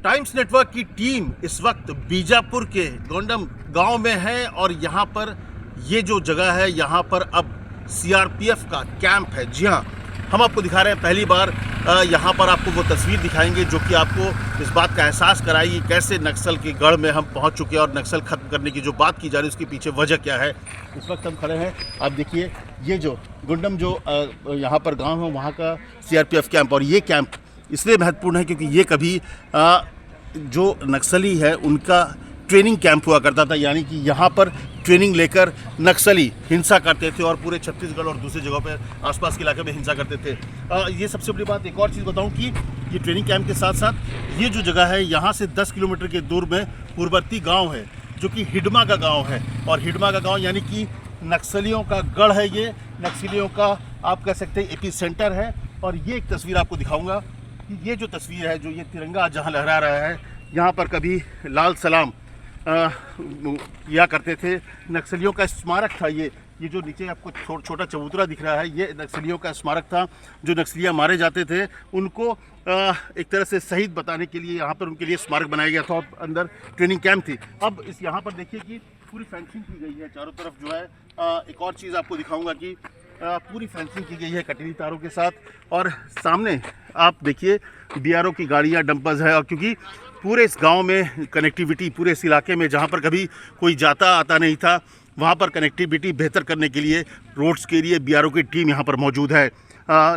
Times network की team इस वक्त बीजापुर के गोंडम गांव में है और यहाँ पर ये जो जगह है यहाँ पर अब सीआरपीएफ का कैंप है। जी हाँ, हम आपको दिखा रहे हैं पहली बार यहाँ पर आपको वो तस्वीर दिखाएंगे जो कि आपको इस बात का एहसास कराएगी कैसे नक्सल के गढ़ में हम पहुँच चुके हैं और नक्सल खत्म करने की जो बात की जा रही है उसके पीछे वजह क्या है। इस वक्त हम खड़े हैं, आप देखिए ये जो गुंडम जो यहाँ पर गाँव है वहाँ का सीआरपीएफ कैंप। और ये कैंप इसलिए महत्वपूर्ण है क्योंकि ये कभी जो नक्सली है उनका ट्रेनिंग कैंप हुआ करता था, यानी कि यहाँ पर ट्रेनिंग लेकर नक्सली हिंसा करते थे और पूरे छत्तीसगढ़ और दूसरी जगहों पर आसपास के इलाके में हिंसा करते थे। ये सबसे बड़ी बात। एक और चीज़ बताऊं कि ये ट्रेनिंग कैंप के साथ साथ ये जो जगह है यहाँ से 10 किलोमीटर के दूर में पूर्ववर्ती गांव है जो कि हिडमा का गांव है। और हिडमा का गांव यानी कि नक्सलियों का गढ़ है, ये नक्सलियों का आप कह सकते हैं एपी सेंटर है। और ये एक तस्वीर आपको दिखाऊँगा कि ये जो तस्वीर है, जो ये तिरंगा जहाँ लहरा रहा है, यहाँ पर कभी लाल सलाम किया करते थे। नक्सलियों का स्मारक था ये जो नीचे आपको छोटा चबूतरा दिख रहा है, ये नक्सलियों का स्मारक था। जो नक्सलियाँ मारे जाते थे उनको एक तरह से शहीद बताने के लिए यहाँ पर उनके लिए स्मारक बनाया गया था और अंदर ट्रेनिंग कैंप थी। अब इस यहाँ पर देखिए कि पूरी फेंसिंग की गई है चारों तरफ जो है। एक और चीज़ आपको दिखाऊंगा कि पूरी फेंसिंग की गई है कटीली तारों के साथ। और सामने आप देखिए बीआरओ की गाड़ियाँ, डंपर्स है। और क्योंकि पूरे इस गांव में कनेक्टिविटी, पूरे इस इलाके में जहां पर कभी कोई जाता आता नहीं था, वहां पर कनेक्टिविटी बेहतर करने के लिए रोड्स के लिए बीआरओ की टीम यहां पर मौजूद है।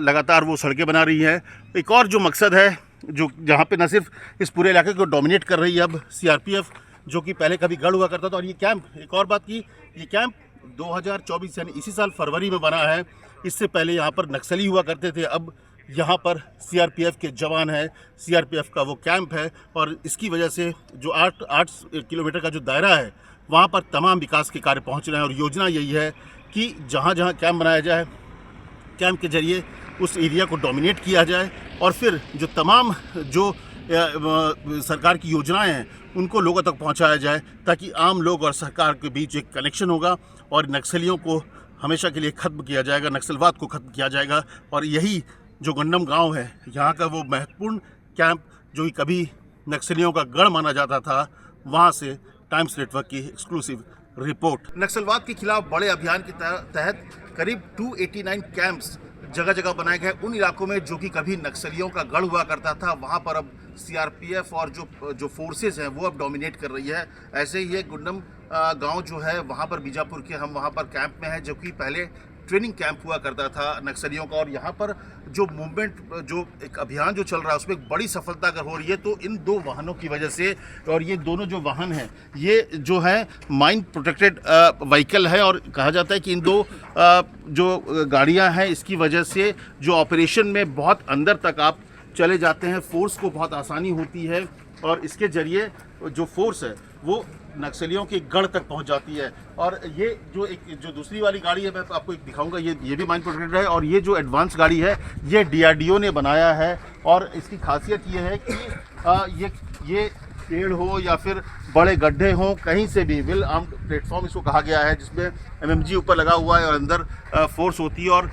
लगातार वो सड़कें बना रही है। एक और जो मकसद है, जो जहां पे न सिर्फ इस पूरे इलाके को डोमिनेट कर रही है अब सीआरपीएफ, जो कि पहले कभी गढ़ हुआ करता था। और ये कैंप, एक और बात की, ये कैंप 2024 यानी इसी साल फरवरी में बना है। इससे पहले यहाँ पर नक्सली हुआ करते थे, अब यहाँ पर सीआरपीएफ के जवान हैं, सीआरपीएफ का वो कैंप है। और इसकी वजह से जो 8 किलोमीटर का जो दायरा है वहाँ पर तमाम विकास के कार्य पहुँच रहे हैं। और योजना यही है कि जहाँ जहाँ कैंप बनाया जाए, कैंप के जरिए उस एरिया को डोमिनेट किया जाए और फिर जो तमाम जो सरकार की योजनाएं हैं उनको लोगों तक पहुंचाया जाए, ताकि आम लोग और सरकार के बीच एक कनेक्शन होगा और नक्सलियों को हमेशा के लिए ख़त्म किया जाएगा, नक्सलवाद को ख़त्म किया जाएगा। और यही जो गंडम गांव है, यहाँ का वो महत्वपूर्ण कैंप जो कि कभी नक्सलियों का गढ़ माना जाता था, वहाँ से टाइम्स नेटवर्क की एक्सक्लूसिव रिपोर्ट। नक्सलवाद के खिलाफ बड़े अभियान के तहत करीब 289 कैंप्स जगह जगह बनाए गए उन इलाकों में जो कि कभी नक्सलियों का गढ़ हुआ करता था। वहाँ पर अब सीआरपीएफ और जो फोर्सेस हैं वो अब डोमिनेट कर रही है। ऐसे ही एक गुंडम गांव जो है वहाँ पर बीजापुर के हम वहाँ पर कैंप में है, जो कि पहले ट्रेनिंग कैंप हुआ करता था नक्सलियों का। और यहाँ पर जो मूवमेंट, जो एक अभियान जो चल रहा है उसमें एक बड़ी सफलता अगर हो रही है तो इन 2 वाहनों की वजह से। और ये दोनों जो वाहन हैं ये जो है माइन प्रोटेक्टेड व्हीकल है। और कहा जाता है कि इन 2 जो गाड़ियाँ हैं इसकी वजह से जो ऑपरेशन में बहुत अंदर तक आप चले जाते हैं, फोर्स को बहुत आसानी होती है। और इसके ज़रिए जो फोर्स है वो नक्सलियों के गढ़ तक पहुंच जाती है। और ये जो दूसरी वाली गाड़ी है, मैं आपको एक दिखाऊंगा, ये भी माइन प्रोटेक्टेड है। और ये जो एडवांस गाड़ी है ये डीआरडीओ ने बनाया है। और इसकी खासियत ये है कि ये पेड़ हो या फिर बड़े गड्ढे हों, कहीं से भी वेल आर्म्ड प्लेटफॉर्म इसको कहा गया है, जिसमें एमएमजी ऊपर लगा हुआ है और अंदर फोर्स होती है और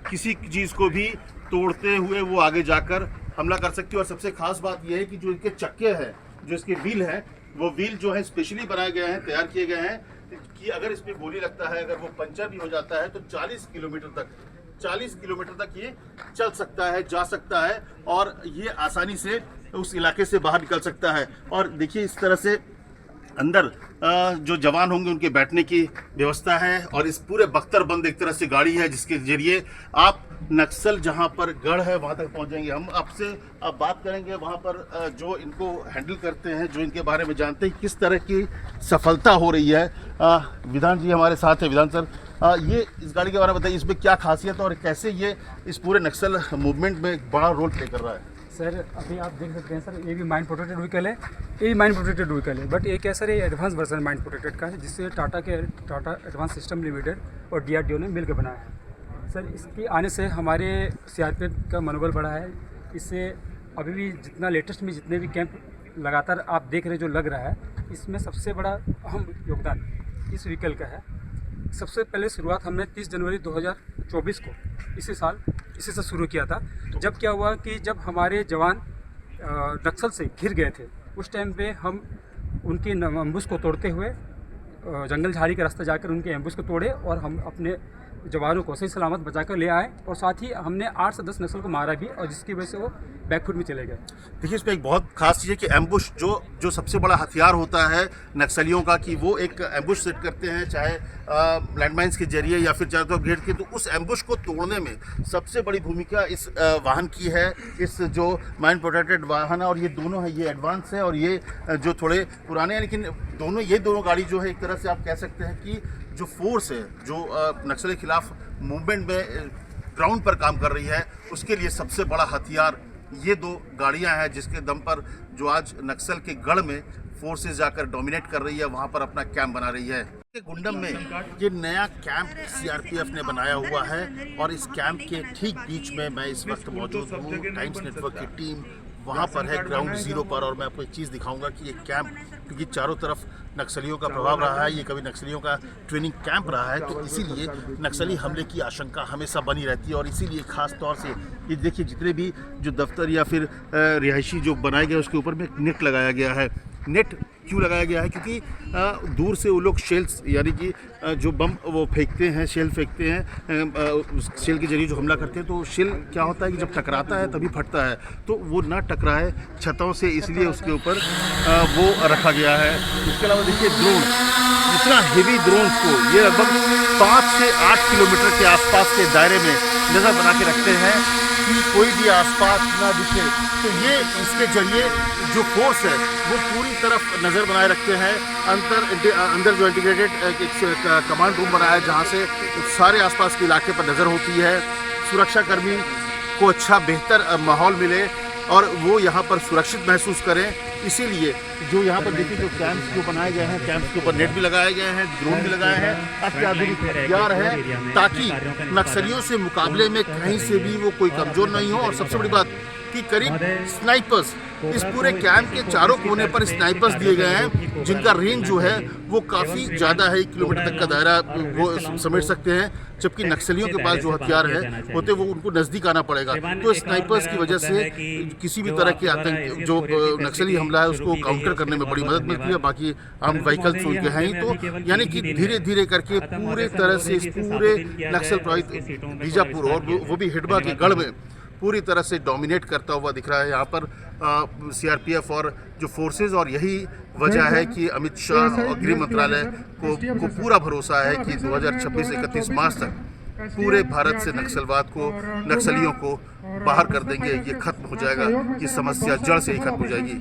किसी चीज़ को भी तोड़ते हुए वो आगे जाकर हमला कर सकती है। और सबसे खास बात यह है कि जो इनके चक्के हैं, जो इसके व्हील हैं, वो व्हील जो है स्पेशली बनाए गए हैं, तैयार किए गए हैं कि अगर इसमें गोली लगता है, अगर वो पंचर भी हो जाता है तो 40 किलोमीटर तक ये चल सकता है, जा सकता है और ये आसानी से उस इलाके से बाहर निकल सकता है। और देखिए इस तरह से अंदर जो जवान होंगे उनके बैठने की व्यवस्था है। और इस पूरे बख्तरबंद एक तरह से गाड़ी है जिसके जरिए आप नक्सल जहां पर गढ़ है वहां तक पहुंच जाएंगे। हम आपसे अब बात करेंगे वहां पर जो इनको हैंडल करते हैं, जो इनके बारे में जानते हैं किस तरह की सफलता हो रही है। विधान जी हमारे साथ है। विधान सर, ये इस गाड़ी के बारे में बताइए, इसमें क्या खासियत है और कैसे ये इस पूरे नक्सल मूवमेंट में एक बड़ा रोल प्ले कर रहा है। सर अभी आप देख सकते हैं सर, ये भी माइन प्रोटेक्टेड व्हीकल है, ये भी माइन प्रोटेक्टेड व्हीकल है। बट ये क्या सर, ये एडवांस वर्जन माइन प्रोटेक्टेड का है, जिससे टाटा एडवांस सिस्टम लिमिटेड और डीआरडीओ ने मिलकर बनाया है। सर इसके आने से हमारे सीआरपीएफ का मनोबल बढ़ा है। इससे अभी भी जितना लेटेस्ट में जितने भी कैंप लगातार आप देख रहे जो लग रहा है, इसमें सबसे बड़ा अहम योगदान इस व्हीकल का है। सबसे पहले शुरुआत हमने 30 जनवरी 2024 को इसी से शुरू किया था। जब क्या हुआ कि जब हमारे जवान नक्सल से घिर गए थे उस टाइम पे हम उनके एम्बुश को तोड़ते हुए जंगल झाड़ी का रास्ता जाकर उनके एम्बुश को तोड़े और हम अपने जवानों को सही सलामत बचाकर ले आए और साथ ही हमने 8 से 10 नस्ल को मारा भी और जिसकी वजह से वो बैकफुट में चले गए। देखिए इसमें एक बहुत खास चीज़ है कि एम्बुश जो सबसे बड़ा हथियार होता है नक्सलियों का, कि वो एक एम्बुश सेट करते हैं, चाहे लैंडमाइंस के जरिए या फिर चाहे तो घेर के, तो उस एम्बुश को तोड़ने में सबसे बड़ी भूमिका इस वाहन की है, इस जो माइन प्रोटेक्टेड वाहन है। और ये दोनों है, ये एडवांस है और ये जो थोड़े पुराने हैं, लेकिन दोनों गाड़ी जो है एक तरह से आप कह सकते हैं कि जो फोर्स है जो नक्सल के खिलाफ मूवमेंट में ग्राउंड पर काम कर रही है, उसके लिए सबसे बड़ा हथियार ये 2 गाड़ियां हैं, जिसके दम पर जो आज नक्सल के गढ़ में फोर्सेस जाकर डोमिनेट कर रही है, वहां पर अपना कैंप बना रही है। गुंडम में ये नया कैंप सीआरपीएफ ने बनाया हुआ है और इस कैंप के ठीक बीच में मैं इस वक्त मौजूद हूँ। टाइम्स नेटवर्क की टीम वहाँ पर है ग्राउंड ज़ीरो पर, और मैं आपको एक चीज़ दिखाऊंगा कि ये कैंप, क्योंकि चारों तरफ नक्सलियों का प्रभाव रहा है, ये कभी नक्सलियों का ट्रेनिंग कैंप रहा है, तो इसीलिए नक्सली हमले की आशंका हमेशा बनी रहती है। और इसीलिए ख़ास तौर से ये देखिए, जितने भी जो दफ्तर या फिर रिहायशी जो बनाए गए उसके ऊपर में एक नेट लगाया गया है। नेट क्यों लगाया गया है? क्योंकि दूर से वो लोग शेल्स यानी कि जो बम वो फेंकते हैं, शेल फेंकते हैं, शेल के जरिए जो हमला करते हैं, तो शेल क्या होता है कि जब टकराता है तभी फटता है, तो वो ना टकराए छतों से, इसलिए उसके ऊपर वो रखा गया है। इसके अलावा देखिए ड्रोन, इतना हेवी ड्रोन्स को ये लगभग 5 से 8 किलोमीटर के आसपास के दायरे में नज़र बना के रखते हैं कि कोई भी आसपास ना दिखे। तो ये इसके जरिए जो फोर्स है वो पूरी तरफ नज़र बनाए रखते हैं। अंदर जो इंटीग्रेटेड एक कमांड रूम बनाया है, जहाँ से सारे आसपास के इलाके पर नज़र होती है, सुरक्षाकर्मी को अच्छा बेहतर माहौल मिले और वो यहाँ पर सुरक्षित महसूस करें। इसीलिए जो यहाँ पर देखिए जो कैंप्स जो बनाए गए हैं, कैंप्स के ऊपर नेट भी लगाए गए हैं, ड्रोन भी लगाए हैं, अत्याधुनिक हथियार है, ताकि नक्सलियों से मुकाबले में कहीं से भी वो कोई कमज़ोर नहीं हो। और सबसे बड़ी बात कि करीब स्नाइपर्स इस पूरे कैंप के चारों कोने पर स्नाइपर्स दिए गए हैं, जिनका रेंज जो है वो काफ़ी ज़्यादा है, 1 किलोमीटर तक का दायरा वो समेट सकते हैं, जबकि नक्सलियों के पास जो हथियार है होते वो उनको नज़दीक आना पड़ेगा। तो स्नाइपर्स की वजह से किसी भी तरह के आतंक जो नक्सली हमला है उसको काउंटर करने में बड़ी मदद मिलती है। बाकी आर्म्ड व्हीकल्स उनके हैं ही, तो यानी कि धीरे धीरे करके पूरे तरह से इस पूरे नक्सल प्रभावित बीजापुर और वो भी हिडबा के गढ़ में पूरी तरह से डोमिनेट करता हुआ दिख रहा है यहाँ पर सीआरपीएफ और जो फोर्सेस। और यही वजह है कि अमित शाह और गृह मंत्रालय को पूरा भरोसा है कि 2026 से 31 मार्च तक पूरे भारत से नक्सलवाद को, नक्सलियों को बाहर कर देंगे। ये खत्म हो जाएगा, ये समस्या जड़ से ही खत्म हो जाएगी।